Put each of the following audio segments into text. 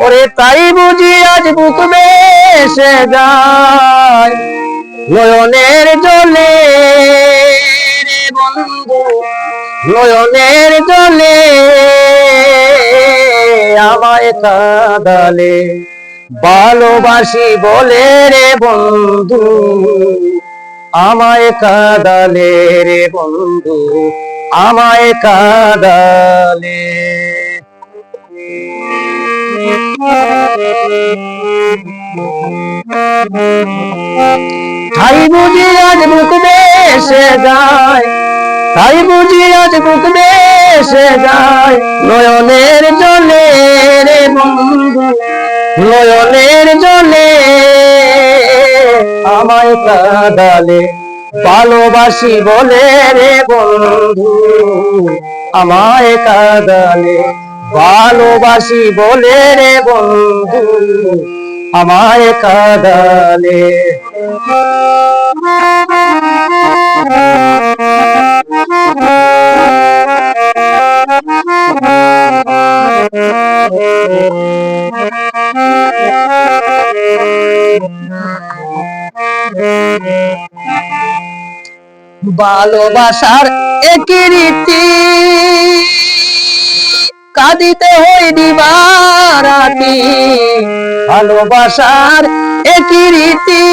ওরে তাই বুঝি আজ বুক বেসে যায় নয়নের জলে রে বন্ধু, নয়নের জলে আমায় কাঁদালে ভালোবাসি বলে রে বন্ধু, আমায় কাঁদালে রে বন্ধু, আমায় কাঁদালে। তাই বুঝি আজ বুক বেসে যায়, তাই বুঝি আজ বুক বেসে যায় নয়নের জলে রে বন্ধু, নয়নের জলে আমায় কাঁদালে ভালোবাসি বলে রে বন্ধু, আমায় কাঁদালে ভালোবাসি বলে রে বন্ধু, আমায় কাঁদালে। ভালোবাসার একই রীতি, কাঁদিতে হই দিবারাতি, ভালোবাসার একই রীতি,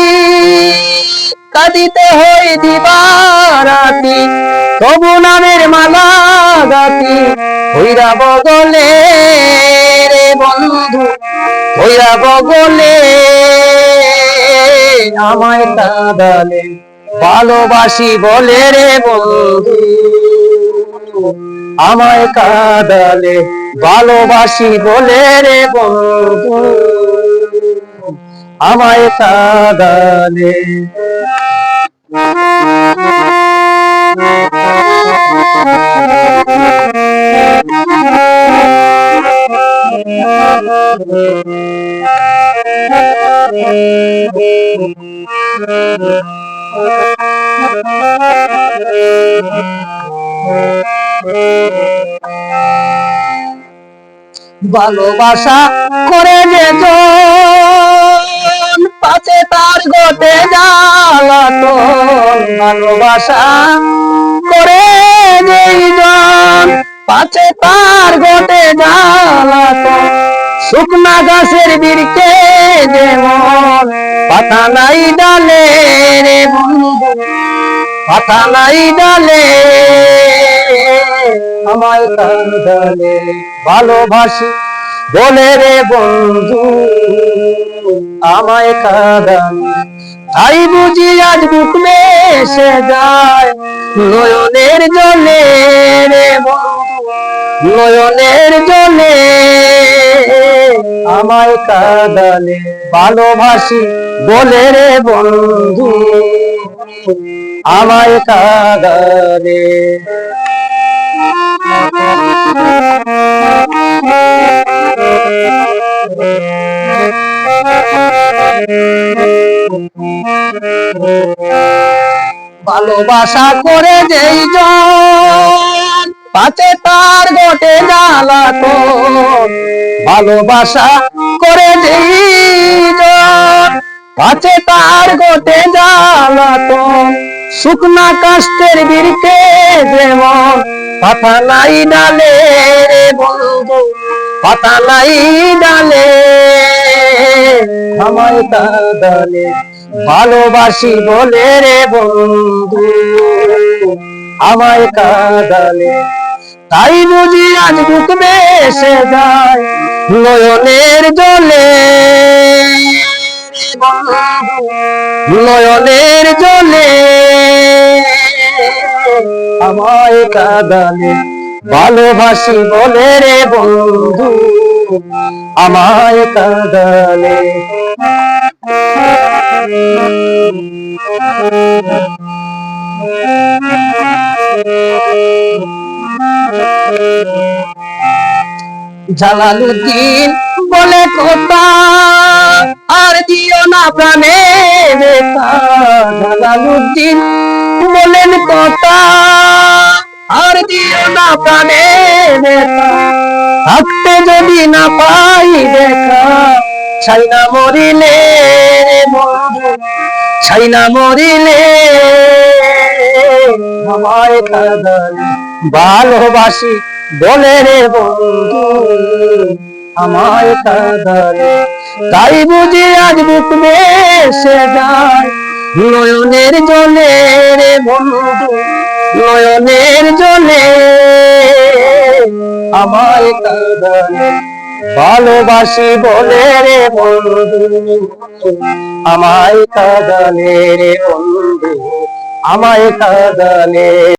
কাঁদিতে হই দিবারাতি, তবু নামের মালা গাতি হইরা বগলে রে বন্ধু, হইরা বগলে আমায় কাঁদালে ভালোবাসি বলে রে বন্ধু, আমায় কাঁদালে ভালোবাসি বলে রে বন্ধু, আমায় কাঁদালে। ভালোবাসা করে যে পাছে তার গোটে জ্বালাতন, ভালোবাসা করে যেই জন পাছে তার গোটে জ্বালাতন, শুকনা গাছের বীরকে যেমন পাতা নাই ডালে রে বন্ধু, পাতা নাই ডালে আমায় কাঁদালে ভালোবাসি বলে রে বন্ধু, আমায় কাঁদালে তাই বুঝি আজ বুক বেসে যায় নয়নের জলে রে বন্ধু, নয়নের জলে আমায় কাঁদালে ভালোবাসি বলে রে বন্ধু, আমায় কাঁদালে। ভালোবাসা করে যেই জন পাছে তার গোটে জ্বালাতন, ভালোবাসা করে যেই জন পাছে তার গোটে জ্বালাতন, শুকনা কাষ্টের বীরকে যেমন পাতা নাই ডালে রে বন্ধু, পাতা নাই ডালে আমায় কাঁদালে ভালোবাসি বলে রে বন্ধু, আমায় কাঁদালে তাই বুঝি আজ বুক বেসে যায় নয়নের জলে বন্ধু, নয়নের জলে আমায় কাঁদালে ভালোবাসি বলে রে বন্ধু, আমায় কাঁদালে। জালালুদ্দিন বলে কথা আর দিও না প্রাণে ব্যথা, জালালুদ্দিন বলেন কথা আর দিও না প্রাণে ব্যথা, থাকতে যদি না পাই দেখা ছাইনা মরিলে রে বন্ধু, ছাইনা মরিলে আমায় কাঁদালে, ভালোবাসি বলে রে বন্ধু আমায় কাঁদালে, তাই বুঝি আজ বুক ভেসে যায় নয়নের জলে রে বন্ধু, নয়নের জলে আমায় কাঁদালে, ভালোবাসি বলে রে বন্ধু আমায় কাঁদালে রে বন্ধু, আমায় কাঁদালে।